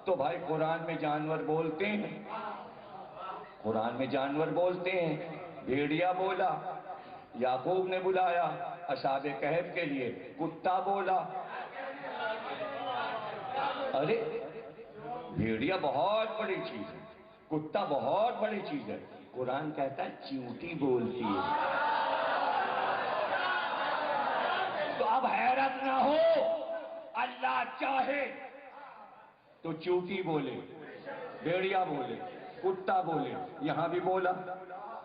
تو بھائی قرآن میں جانور بولتے ہیں، قرآن میں جانور بولتے ہیں. بھیڑیا بولا، یعقوب نے بلایا اصحاب کہف کے لیے، کتا بولا. ارے بھیڑیا بہت بڑی چیز ہے، کتا بہت بڑی چیز ہے. قرآن کہتا ہے چیونٹی بولتی ہے. تو اب حیرت نہ ہو، اللہ چاہے تو چیونٹی بولے، بھیڑیا بولے، کتا بولے. یہاں بھی بولا،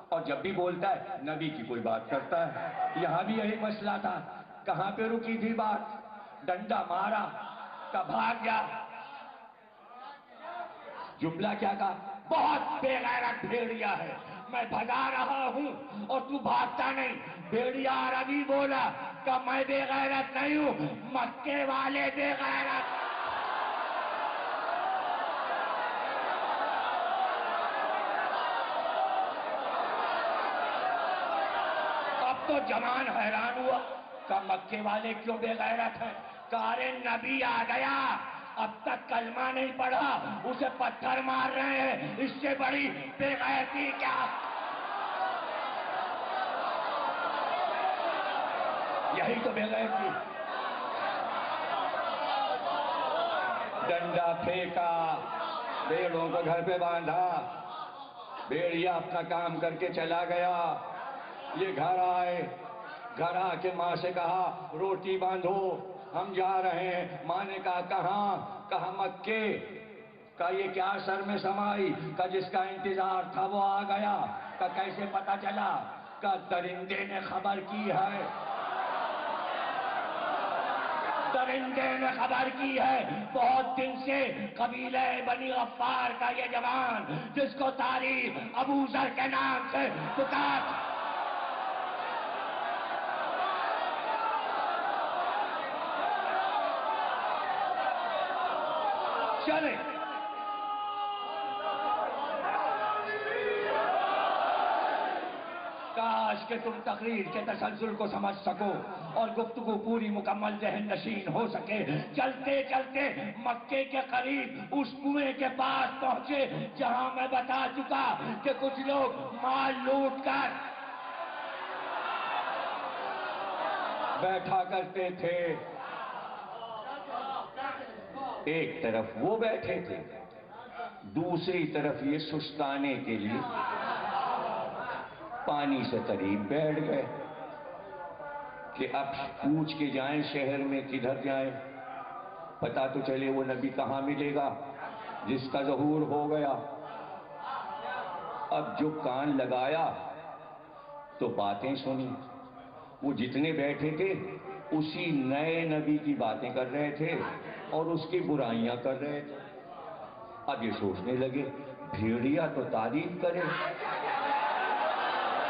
اور جب بھی بولتا ہے نبی کی کوئی بات کرتا ہے. یہاں بھی یہی مسئلہ تھا. کہاں پہ رکی تھی بات؟ ڈنڈا مارا کا بھاگ گیا. جملہ کیا کہا؟ بہت بے غیرت بھیڑیا ہے، میں بھگا رہا ہوں اور تو بھاگتا نہیں. بھیڑیا عربی بولا کہ میں بے غیرت نہیں ہوں، مکے والے بے غیرت. اب تو جوان حیران ہوا کہ مکے والے کیوں بے غیرت ہیں. کارے نبی آ گیا، اب تک کلمہ نہیں پڑھا، اسے پتھر مار رہے ہیں، اس سے بڑی بے غیرتی کیا؟ یہی تو بے غیرتی. ڈنڈا پھینکا، بھیڑوں کو گھر پہ باندھا، بھیڑیا اپنا کام کر کے چلا گیا. یہ گھر آئے، گھر آ کے ماں سے کہا روٹی باندھو، ہم جا رہے ہیں. ماں نے کہا کہاں؟ کہا مکے. کہا یہ کیا سر میں سمائی؟ کہا جس کا انتظار تھا وہ آ گیا. کہا کیسے پتا چلا؟ کہا درندے نے خبر کی ہے، درندے نے خبر کی ہے. بہت دن سے قبیلہ بنی غفار کا یہ جوان جس کو تاریخ ابو ذر کے نام سے پکار. چلے کاش کہ تم تقریر کے تسلسل کو سمجھ سکو اور گفتگو پوری مکمل ذہن نشین ہو سکے. چلتے چلتے مکے کے قریب اس کنویں کے پاس پہنچے جہاں میں بتا چکا کہ کچھ لوگ مال لوٹ کر بیٹھا کرتے تھے. ایک طرف وہ بیٹھے تھے، دوسری طرف یہ سستانے کے لیے پانی سے قریب بیٹھ گئے کہ اب پوچھ کے جائیں شہر میں کدھر جائیں، پتا تو چلے وہ نبی کہاں ملے گا جس کا ظہور ہو گیا. اب جو کان لگایا تو باتیں سنی. وہ جتنے بیٹھے تھے اسی نئے نبی کی باتیں کر رہے تھے اور اس کی برائیاں کر رہے تھے. اب یہ سوچنے لگے بھیڑیا تو تعریف کرے،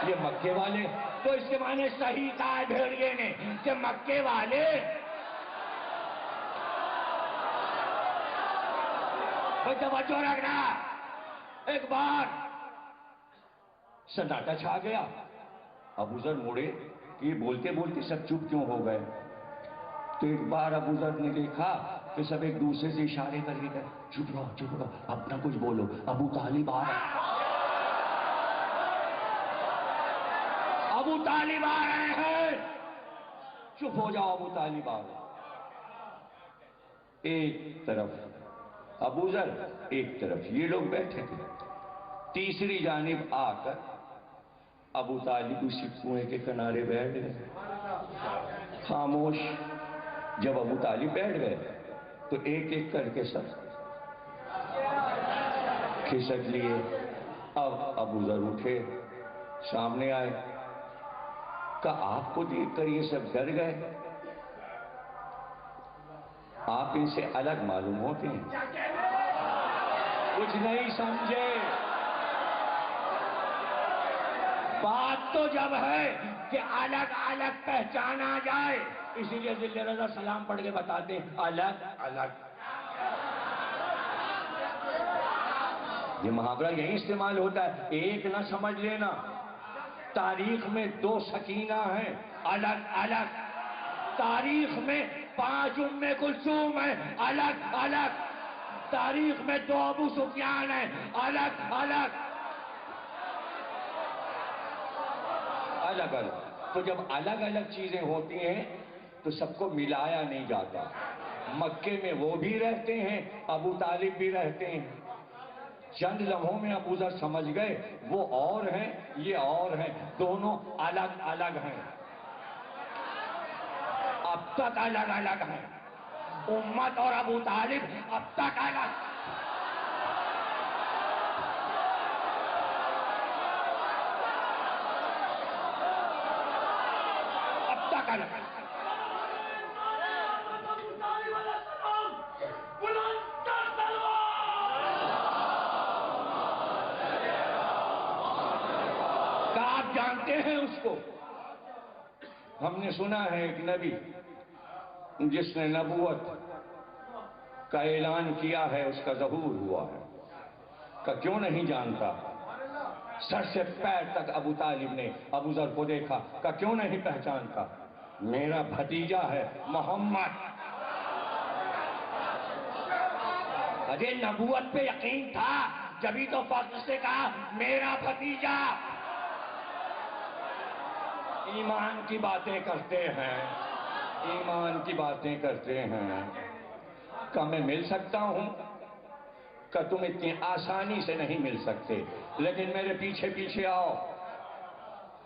یہ مکے والے تو اس کے معنی صحیح کہا ہے بھیڑیے نے کہ مکے والے. بھئی توجہ رکھنا. ایک بار سناٹا چھا گیا. ابو ذر مڑے کہ یہ بولتے بولتے سب چپ کیوں ہو گئے. تو ایک بار ابو ذر نے دیکھا کہ سب ایک دوسرے سے اشارے کر کے کہے چپ رہو اب نہ کچھ بولو، ابو طالب آ رہے، ابو طالب آ رہے ہیں، چپ ہو جاؤ ابو طالب آ رہے. ایک طرف ابو ذر، ایک طرف یہ لوگ بیٹھے تھے. تیسری جانب آ کر ابو طالب اسی کنویں کے کنارے بیٹھ گئے خاموش. جب ابو طالب بیٹھ گئے تو ایک ایک کر کے سب کھسک لیے. اب ابو ذر اٹھے، سامنے آئے، کہ آپ کو دیکھ کر یہ سب ڈر گئے، آپ ان سے الگ معلوم ہوتے ہیں. کچھ نہیں سمجھے. بات تو جب ہے کہ الگ الگ پہچانا جائے، اسی لیے ذل رضا سلام پڑھ کے بتاتے ہیں الگ الگ. یہ محاورہ یہی استعمال ہوتا ہے. ایک نہ سمجھ لینا، تاریخ میں 2 سکینہ ہیں الگ الگ. تاریخ میں 5 ام کلثوم ہیں الگ الگ. تاریخ میں 2 ابو سفیان ہیں، الگ الگ الگ الگ۔ تو جب الگ الگ چیزیں ہوتی ہیں تو سب کو ملایا نہیں جاتا۔ مکے میں وہ بھی رہتے ہیں، ابو طالب بھی رہتے ہیں۔ چند لمحوں میں ابو ذر سمجھ گئے وہ اور ہیں، یہ اور ہیں، دونوں الگ الگ ہیں، اب تک الگ الگ ہیں۔ امت اور ابو طالب اب تک الگ، اب تک الگ۔ آپ جانتے ہیں اس کو؟ ہم نے سنا ہے ایک نبی جس نے نبوت کا اعلان کیا ہے، اس کا ظہور ہوا ہے، کہ کیوں نہیں جانتا؟ سر سے پیر تک ابو طالب نے ابو ذر کو دیکھا، کہ کیوں نہیں پہچانتا؟ میرا بھتیجا ہے محمد۔ اجے نبوت پہ یقین تھا، جبھی تو فخر سے کہا میرا بھتیجا۔ ایمان کی باتیں کرتے ہیں، ایمان کی باتیں کرتے ہیں، کہ میں مل سکتا ہوں، کہ تم اتنی آسانی سے نہیں مل سکتے، لیکن میرے پیچھے پیچھے آؤ۔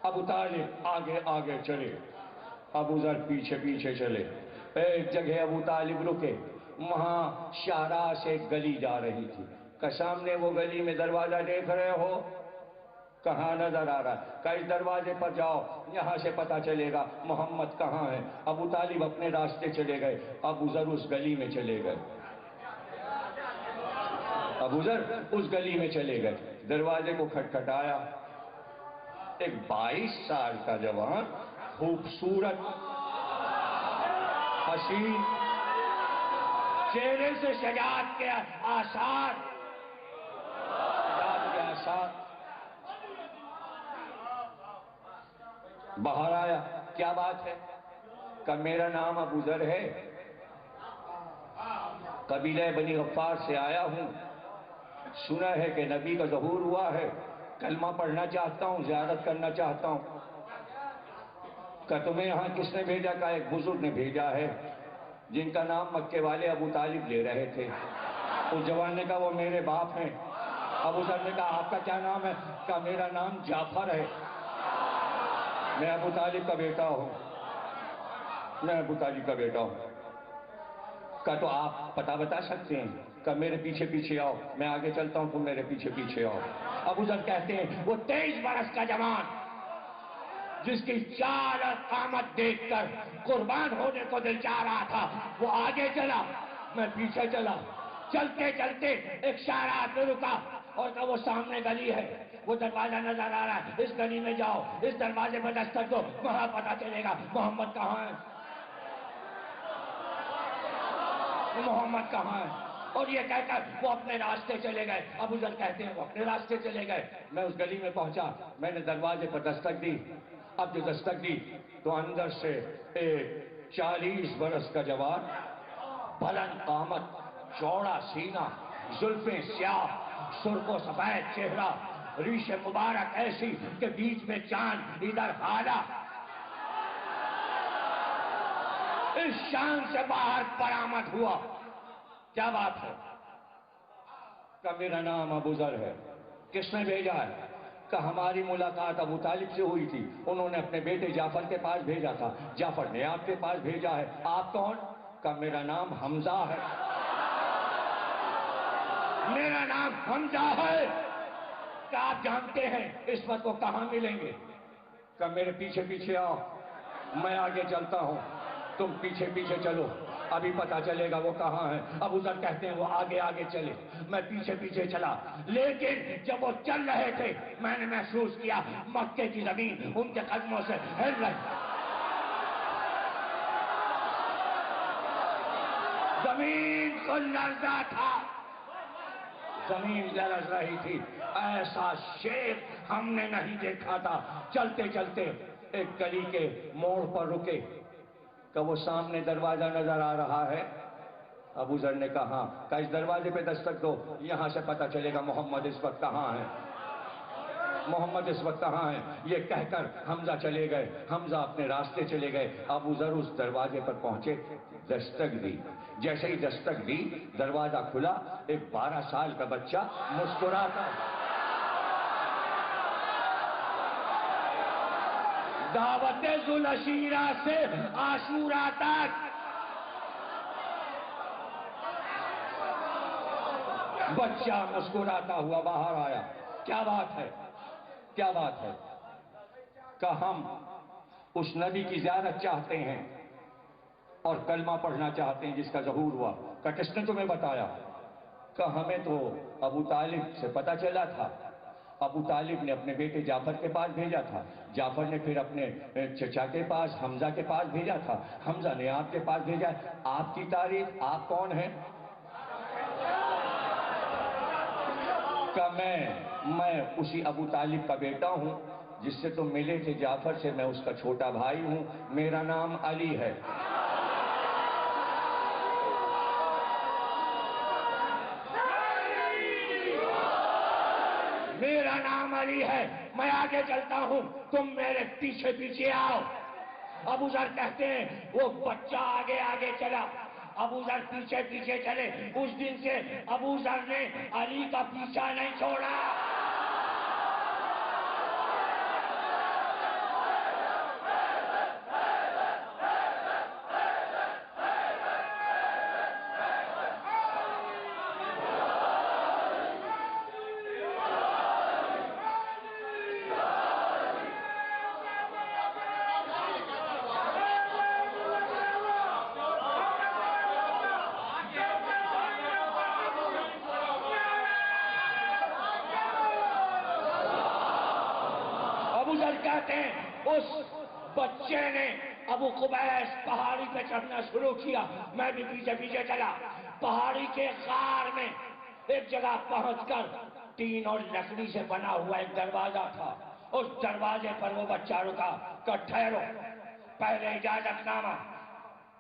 ابو طالب آگے آگے چلے، ابو ذر پیچھے پیچھے چلے۔ ایک جگہ ابو طالب رکے، وہاں شاہراہ سے ایک گلی جا رہی تھی، کہ سامنے وہ گلی میں دروازہ دیکھ رہے ہو؟ کہاں نظر آ رہا ہے؟ کہ اس دروازے پر جاؤ، یہاں سے پتا چلے گا محمد کہاں ہے۔ ابو طالب اپنے راستے چلے گئے، ابو ذر اس گلی میں چلے گئے، ابو ذر اس گلی میں چلے گئے، دروازے کو کھٹکھٹایا۔ ایک 22 سال کا جوان، خوبصورت، حسین، چہرے سے شجاعت کے آثار، باہر آیا۔ کیا بات ہے؟ کہ میرا نام ابو ذر ہے، قبیلہ بنی غفار سے آیا ہوں، سنا ہے کہ نبی کا ظہور ہوا ہے، کلمہ پڑھنا چاہتا ہوں، زیارت کرنا چاہتا ہوں۔ کہ تمہیں یہاں کس نے بھیجا؟ کہ ایک بزرگ نے بھیجا ہے، جن کا نام مکے والے ابو طالب لے رہے تھے۔ اس جوان نے کہا وہ میرے باپ ہیں۔ ابو ذر نے کہا آپ کا کیا نام ہے؟ کہ میرا نام جعفر ہے، میں ابو طالب کا بیٹا ہوں، میں ابو طالب کا بیٹا ہوں۔ کہ تو آپ پتہ بتا سکتے ہیں؟ کہ میرے پیچھے پیچھے آؤ، میں آگے چلتا ہوں، تم میرے پیچھے پیچھے آؤ۔ ابو ذر کہتے ہیں وہ 23 برس کا جوان جس کی چال اور قامت دیکھ کر قربان ہونے کو دل چاہ رہا تھا، وہ آگے چلا، میں پیچھے چلا۔ چلتے چلتے ایک شاہراہ پہ رکا اور کہا وہ سامنے گلی ہے، وہ دروازہ نظر آ رہا ہے، اس گلی میں جاؤ، اس دروازے پر دستک دو، وہاں پتہ چلے گا محمد کہاں ہے، محمد کہاں ہے۔ اور یہ کہہ کر وہ اپنے راستے چلے گئے۔ ابو ذر کہتے ہیں وہ اپنے راستے چلے گئے، میں اس گلی میں پہنچا، میں نے دروازے پر دستک دی۔ اب جو دستک دی تو اندر سے ایک 40 برس کا جوان، بلند قامت، چوڑا سینہ، زلفیں سیاہ، سرخ و سفید چہرہ، ریش مبارک ایسی کہ بیچ میں چاند، ادھر ہالہ، اس شان سے باہر برآمد ہوا۔ کیا بات ہے؟ کہ میرا نام ابو ذر ہے۔ کس نے بھیجا ہے؟ کہ ہماری ملاقات ابو طالب سے ہوئی تھی، انہوں نے اپنے بیٹے جعفر کے پاس بھیجا تھا، جعفر نے آپ کے پاس بھیجا ہے۔ آپ کون؟ کہ میرا نام حمزہ ہے، میرا نام حمزہ ہے۔ کہ آپ جانتے ہیں اس وقت کو کہاں ملیں گے؟ کہ میرے پیچھے پیچھے آؤ، میں آگے چلتا ہوں، تم پیچھے پیچھے چلو، ابھی پتا چلے گا وہ کہاں ہے۔ ابو ذر کہتے ہیں وہ آگے آگے چلے، میں پیچھے پیچھے چلا، لیکن جب وہ چل رہے تھے میں نے محسوس کیا مکے کی زمین ان کے قدموں سے ہل رہی، زمین کو لرزا تھا، زمین لرز رہی تھی۔ ایسا شیر ہم نے نہیں دیکھا تھا۔ چلتے چلتے ایک گلی کے موڑ پر رکے، کہ وہ سامنے دروازہ نظر آ رہا ہے، ابو ذر نے کہا کہ اس دروازے پہ دستک دو، یہاں سے پتہ چلے گا محمد اس وقت کہاں ہے، محمد اس وقت کہاں ہے۔ یہ کہہ کر حمزہ چلے گئے، حمزہ اپنے راستے چلے گئے، ابو ذر اس دروازے پر پہنچے، دستک دی۔ جیسے ہی دستک دی، دروازہ کھلا، ایک 12 سال کا بچہ مسکراتا، دعوت ذوالعشیرہ سے عاشورہ تک بچہ مسکراتا ہوا باہر آیا۔ کیا بات ہے، کیا بات ہے؟ کہ ہم اس نبی کی زیارت چاہتے ہیں اور کلمہ پڑھنا چاہتے ہیں جس کا ظہور ہوا۔ کہ کس نے تمہیں بتایا؟ کہ ہمیں تو ابو طالب سے پتہ چلا تھا، ابو طالب نے اپنے بیٹے جعفر کے پاس بھیجا تھا، جعفر نے پھر اپنے چچا کے پاس حمزہ کے پاس بھیجا تھا، حمزہ نے آپ کے پاس بھیجا ہے۔ آپ کی تعریف، آپ کون ہیں؟ کہ میں اسی ابو طالب کا بیٹا ہوں جس سے تم ملے تھے جعفر سے، میں اس کا چھوٹا بھائی ہوں، میرا نام علی ہے۔ میرا نام علی ہے، میں آگے چلتا ہوں، تم میرے پیچھے پیچھے آؤ۔ ابو ذر کہتے ہیں وہ بچہ آگے آگے چلا، ابو ذر پیچھے پیچھے چلے۔ اس دن سے ابو ذر نے علی کا پیچھا نہیں چھوڑا۔ کہتے ہیں اس بچے نے ابو قبیس پہاڑی پہ چڑھنا شروع کیا، میں بھی پیچھے پیچھے چلا۔ پہاڑی کے غار میں ایک جگہ پہنچ کر ٹین اور لکڑی سے بنا ہوا ایک دروازہ تھا، اس دروازے پر وہ بچہ رکا کہ ٹھہرو، پہلے اجازت نامہ،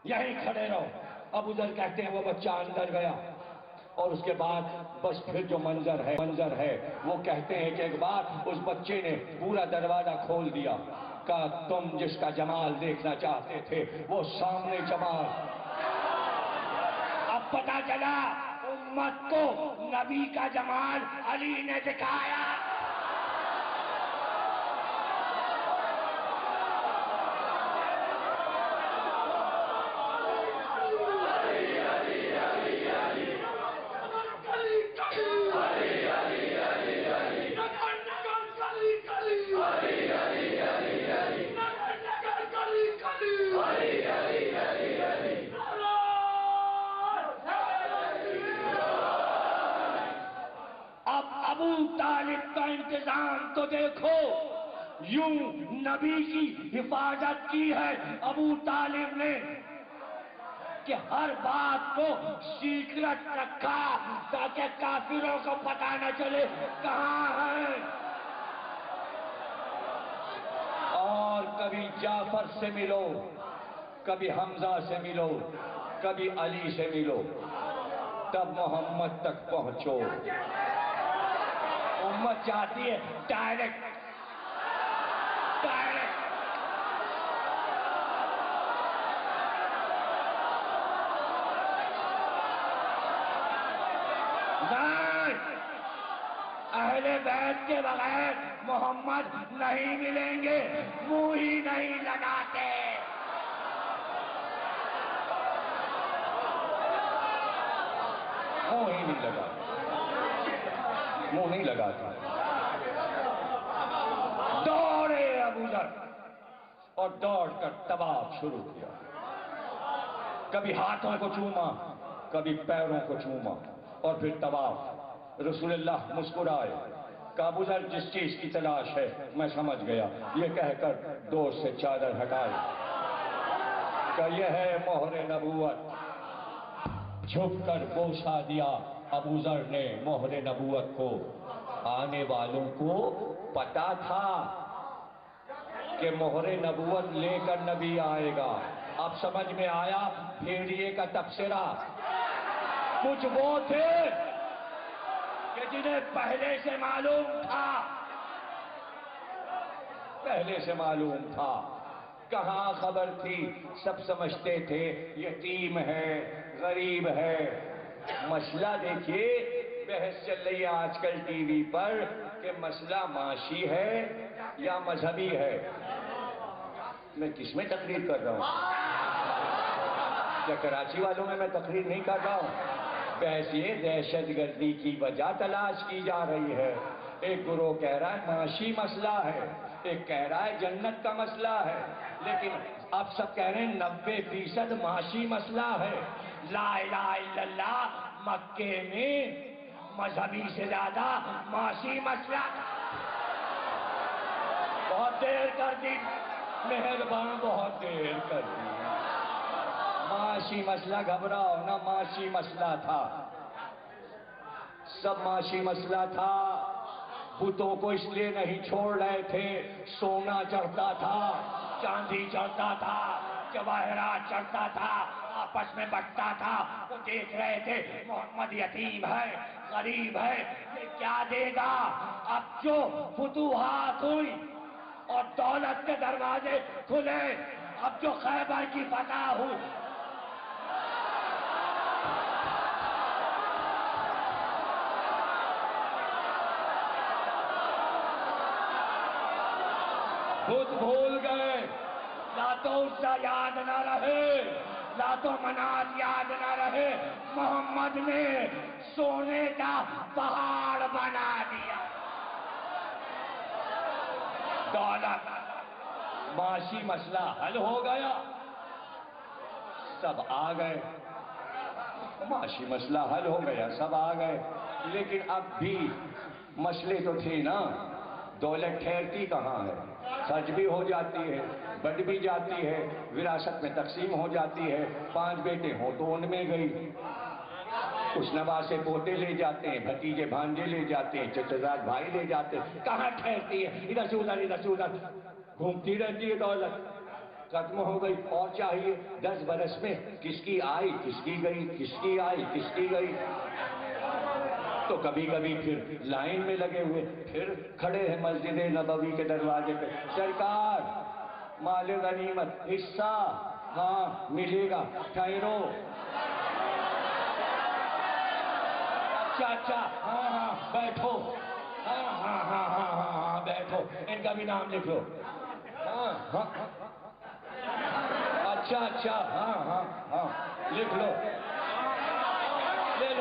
یہیں کھڑے رہو۔ ابو ذر کہتے ہیں وہ بچہ اندر گیا، اور اس کے بعد بس پھر جو منظر ہے وہ کہتے ہیں کہ ایک بار اس بچے نے پورا دروازہ کھول دیا کہ تم جس کا جمال دیکھنا چاہتے تھے وہ سامنے جمال۔ اب پتہ چلا امت کو نبی کا جمال علی نے دکھایا۔ ابو طالب کا انتظام تو دیکھو، یوں نبی کی حفاظت کی ہے ابو طالب نے کہ ہر بات کو سیکرٹ رکھا تاکہ کافروں کو پتہ نہ چلے کہاں ہیں۔ اور کبھی جعفر سے ملو، کبھی حمزہ سے ملو، کبھی علی سے ملو، تب محمد تک پہنچو۔ امت چاہتی ہے ڈائریکٹ اہل بیت کے بغیر محمد نہیں ملیں گے، منہ ہی نہیں لگاتے۔ منہ ہی نہیں لگاتے، منہ نہیں لگاتے۔ دوڑے ابو ذر اور دوڑ کر طواف شروع کیا، کبھی ہاتھوں کو چوما، کبھی پیروں کو چوما، اور پھر طواف۔ رسول اللہ مسکرائے کہ ابو ذر جس چیز کی تلاش ہے میں سمجھ گیا، یہ کہہ کر دور سے چادر ہٹائی کہ یہ ہے مہر نبوت۔ جھک کر بوسہ دیا ابو ذر نے مہر نبوت کو۔ آنے والوں کو پتا تھا کہ مہر نبوت لے کر نبی آئے گا۔ اب سمجھ میں آیا بھیڑیے کا تبصرہ۔ کچھ وہ تھے کہ جنہیں پہلے سے معلوم تھا، کہاں خبر تھی، سب سمجھتے تھے یتیم ہے، غریب ہے۔ مسئلہ دیکھیے، بحث چل رہی ہے آج کل ٹی وی پر کہ مسئلہ معاشی ہے یا مذہبی ہے۔ میں کس میں تقریر کر رہا ہوں؟ کیا کراچی والوں میں تقریر نہیں کر رہا ہوں؟ بحث یہ دہشت گردی کی وجہ تلاش کی جا رہی ہے۔ ایک گروہ کہہ رہا ہے معاشی مسئلہ ہے، ایک کہہ رہا ہے جنت کا مسئلہ ہے، لیکن اب سب کہہ رہے ہیں 90% معاشی مسئلہ ہے۔ لا الہ الا اللہ مکے میں مذہبی سے زیادہ معاشی مسئلہ تھا۔ بہت دیر کر دی، مہربان، بہت دیر کر دی۔ معاشی مسئلہ، گھبراؤ نہ، معاشی مسئلہ تھا، سب معاشی مسئلہ تھا۔ بتوں کو اس لیے نہیں چھوڑ رہے تھے، سونا چڑھتا تھا، چاندی چڑھتا تھا، جواہرات چڑھتا تھا، آپس میں بٹتا تھا۔ وہ دیکھ رہے تھے محمد یتیم ہے، غریب ہے، یہ کیا دے گا؟ اب جو فتوحات ہوئی اور دولت کے دروازے کھلے، اب جو خیبر کی فتح ہوئی، خود بھول گئے، لات و عزا یاد نہ رہے، لات و منات یاد نہ رہے، محمد نے سونے کا پہاڑ بنا دیا۔ دولت، معاشی مسئلہ حل ہو گیا، سب آ گئے، معاشی مسئلہ حل ہو گیا، سب آ گئے، لیکن اب بھی مسئلے تو تھے نا۔ دولت ٹھہرتی کہاں ہے؟ خرچ بھی ہو جاتی ہے، بڑھ بھی جاتی ہے، وراثت میں تقسیم ہو جاتی ہے۔ 5 بیٹے ہوں تو ان میں گئی، کچھ نواسے پوتے لے جاتے ہیں، بھتیجے بھانجے لے جاتے ہیں، چچزاد بھائی لے جاتے ہیں، کہاں ٹھہرتی ہے؟ ادھر سے ادھر گھومتی رہتی ہے دولت۔ ختم ہو گئی، اور چاہیے 10 برس میں کس کی آئی، کس کی گئی، کس کی آئی، کس کی گئی۔ تو کبھی کبھی پھر لائن میں لگے ہوئے، پھر کھڑے ہیں مسجد نبوی کے دروازے پہ، سرکار مال غنیمت حصہ، ہاں ملے گا، ٹھہرو۔ اچھا، ہاں بیٹھو، ہاں بیٹھو، ان کا بھی نام لکھ لو۔ ہاں اچھا، ہاں لکھ لو،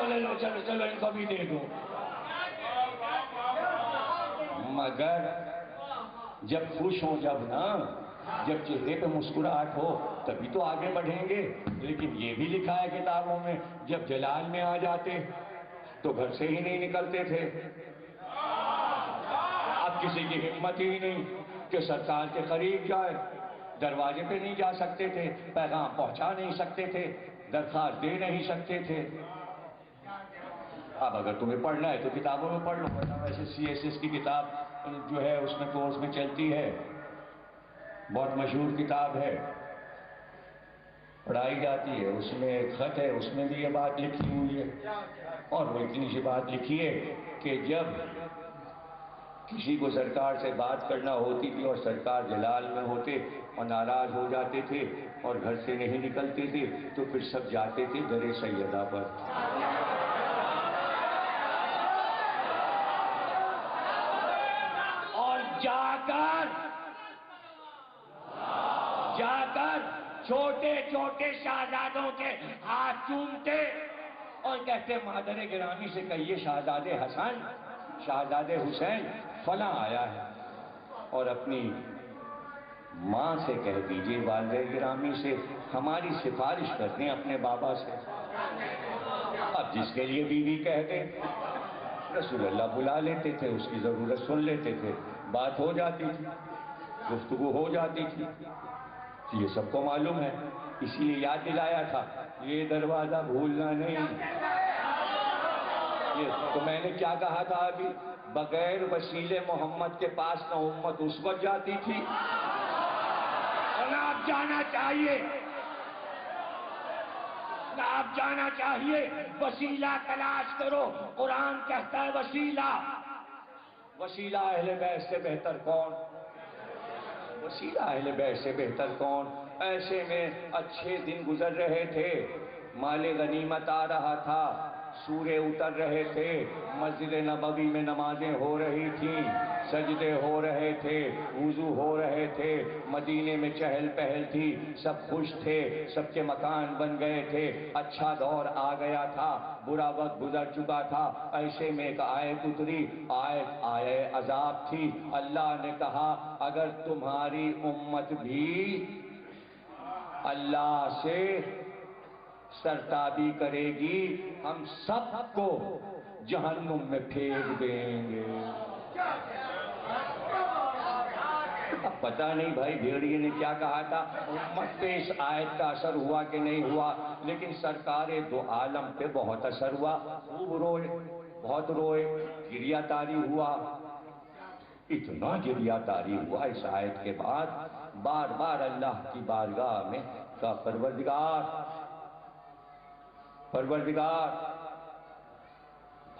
لے لو، چلو ان کو بھی دے دو۔ مگر جب خوش ہو، جب چہرے پہ مسکراہٹ ہو تبھی تو آگے بڑھیں گے۔ لیکن یہ بھی لکھا ہے کتابوں میں، جب جلال میں آ جاتے تو گھر سے ہی نہیں نکلتے تھے۔ اب کسی کی ہمت ہی نہیں کہ سرکار کے قریب جائے، دروازے پہ نہیں جا سکتے تھے، پیغام پہنچا نہیں سکتے تھے، درخواست دے نہیں سکتے تھے۔ اب اگر تمہیں پڑھنا ہے تو کتابوں میں پڑھ لو، ورنہ ویسے CSS کی کتاب جو ہے اس میں کورس میں چلتی ہے، بہت مشہور کتاب ہے، پڑھائی جاتی ہے، اس میں ایک خط ہے، اس میں بھی یہ بات لکھی ہوئی ہے۔ اور وہ اتنی سی بات لکھی ہے کہ جب کسی کو سرکار سے بات کرنا ہوتی تھی اور سرکار جلال میں ہوتے اور ناراض ہو جاتے تھے اور گھر سے نہیں نکلتے تھے تو پھر سب جاتے تھے در سیدہ پر، اور جا کر چھوٹے شہزادوں کے ہاتھ چومتے اور کہتے مادر گرامی سے کہیے شہزادے حسن، شہزادے حسین فلاں آیا ہے، اور اپنی ماں سے کہہ دیجئے، والدہ گرامی سے ہماری سفارش کر دیں اپنے بابا سے۔ اب جس کے لیے بیوی کہہ دے، رسول اللہ بلا لیتے تھے، اس کی ضرورت سن لیتے تھے، بات ہو جاتی تھی، گفتگو ہو جاتی تھی۔ یہ سب کو معلوم ہے، اسی لیے یاد دلایا تھا، یہ دروازہ بھولنا نہیں۔ تو میں نے کیا کہا تھا ابھی؟ بغیر وسیلے محمد کے پاس نہ امت اس وقت جاتی تھی اور نہ اب جانا چاہیے۔ آپ جانا چاہیے وسیلہ تلاش کرو. قرآن کہتا ہے وسیلہ اہل بیت سے بہتر کون؟ وسیلہ اہل بیت سے بہتر کون؟ ایسے میں اچھے دن گزر رہے تھے، مال غنیمت آ رہا تھا، سورے اتر رہے تھے، مسجد نبوی میں نمازیں ہو رہی تھیں، سجدے ہو رہے تھے، وضو ہو رہے تھے، مدینے میں چہل پہل تھی، سب خوش تھے، سب کے مکان بن گئے تھے، اچھا دور آ گیا تھا، برا وقت گزر چکا تھا. ایسے میں ایک آیت اتری، آیت عذاب تھی. اللہ نے کہا اگر تمہاری امت بھی اللہ سے سرتابی کرے گی ہم سب کو جہنم میں پھینک دیں گے. اب پتہ نہیں بھائی بھیڑیے نے کیا کہا تھا، امت پہ اس آیت کا اثر ہوا کہ نہیں ہوا، لیکن سرکار دو عالم پہ بہت اثر ہوا. خوب روئے، بہت روئے، گریہ تاری ہوا. اتنا گریہ تاری ہوا اس آیت کے بعد، بار بار اللہ کی بارگاہ میں کہا پروردگار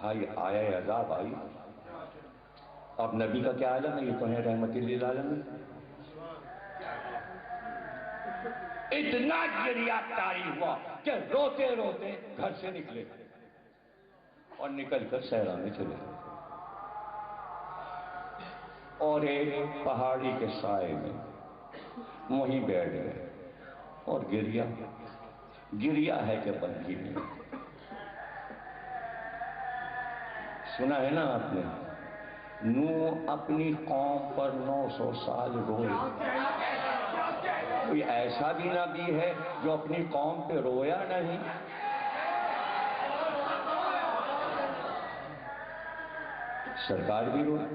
بھائی آیا عذاب آئی. اب نبی کا کیا عالم ہے، یہ تو ہے رحمت للعالمین. اتنا گریہ تاری ہوا کہ روتے روتے گھر سے نکلے اور نکل کر صحرا میں چلے اور ایک پہاڑی کے سائے میں وہیں بیٹھ گئے اور گریہ ہے کہ بندگی نہیں. سنا ہے نا آپ نے، نوح اپنی قوم پر 900 سال روئے. کوئی ایسا بھی نبی ہے جو اپنی قوم پہ رویا نہیں؟ سرکار بھی روئی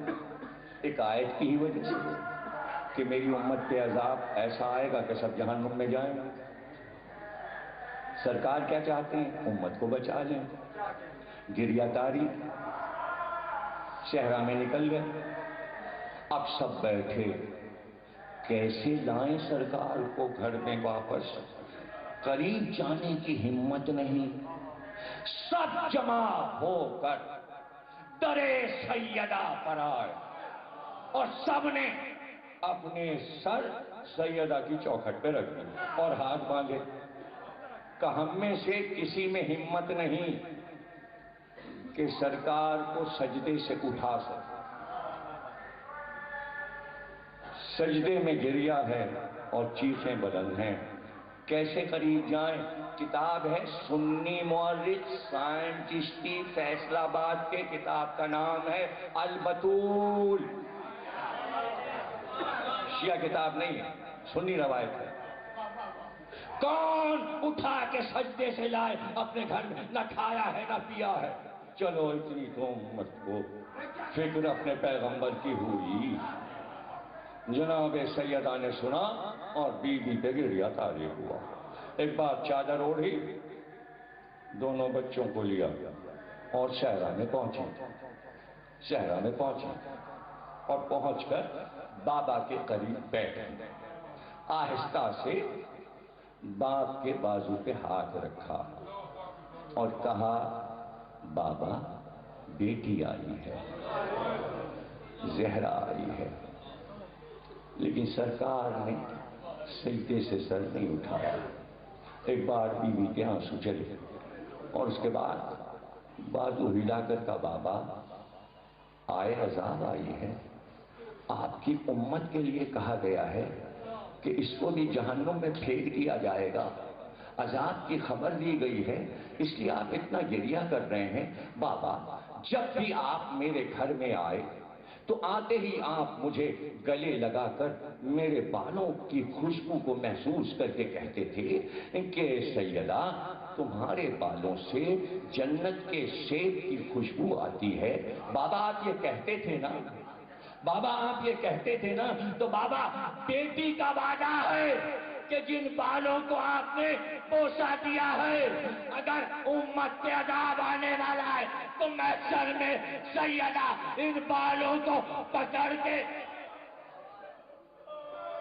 ایک آیت کی ہی وجہ سے کہ میری امت پہ عذاب ایسا آئے گا کہ سب جہنم میں جائیں. سرکار کیا چاہتے ہیں؟ امت کو بچا لیں. گریہ تاری، صحرا میں نکل گئے. اب سب بیٹھے کیسے لائیں سرکار کو گھر میں واپس، قریب جانے کی ہمت نہیں. سب جمع ہو کر درے سیدہ پر آئے اور سب نے اپنے سر سیدہ کی چوکھٹ پہ رکھ دی اور ہاتھ باندھے. کہ ہم میں سے کسی میں ہمت نہیں کہ سرکار کو سجدے سے اٹھا سکے. سجدے میں گریہ ہے اور چیخیں بلند ہیں، کیسے قریب جائیں؟ کتاب ہے سنی مورخ سائن چشتی فیصل آباد کے، کتاب کا نام ہے البتول. شیعہ کتاب نہیں ہے، سنی روایت ہے. کون اٹھا کے سجدے سے لائے اپنے گھر میں، نہ کھایا ہے نہ پیا ہے. چلو اتنی تو امت کو فکر اپنے پیغمبر کی ہوئی. جناب سیدہ نے سنا اور بیوی پہ گریہ تاری ہوا. ایک بار چادر اوڑھی، دونوں بچوں کو لیا اور صحرا میں پہنچی اور پہنچ کر بابا کے قریب بیٹھ گئی. آہستہ سے باپ کے بازو پہ ہاتھ رکھا اور کہا بابا بیٹی آئی ہے، زہرا آئی ہے. لیکن سرکار نے سجدے سے سر نہیں اٹھایا. ایک بار بیوی کے آنسو چلے اور اس کے بعد بازو ہلا کر کہا بابا آئے عذاب آئی ہے، آپ کی امت کے لیے کہا گیا ہے کہ اس کو بھی جہنم میں پھینک دیا جائے گا، عذاب کی خبر دی گئی ہے، اس لیے آپ اتنا گریہ کر رہے ہیں. بابا جب بھی آپ میرے گھر میں آئے تو آتے ہی آپ مجھے گلے لگا کر میرے بالوں کی خوشبو کو محسوس کر کے کہتے تھے کہ سیدہ تمہارے بالوں سے جنت کے سیب کی خوشبو آتی ہے. بابا آپ یہ کہتے تھے نا، بابا آپ یہ کہتے تھے نا، تو بابا بیٹی کا وعدہ ہے کہ جن بالوں کو آپ نے بوسا دیا ہے اگر امت پہ عذاب آنے والا ہے تو محشر میں سیدہ ان بالوں کو پکڑ کے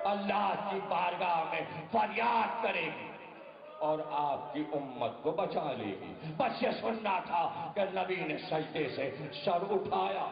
اللہ کی بارگاہ میں فریاد کرے گی. اور آپ کی امت کو بچا لے گی۔ بس یہ سننا تھا کہ نبی نے سجدے سے سر اٹھایا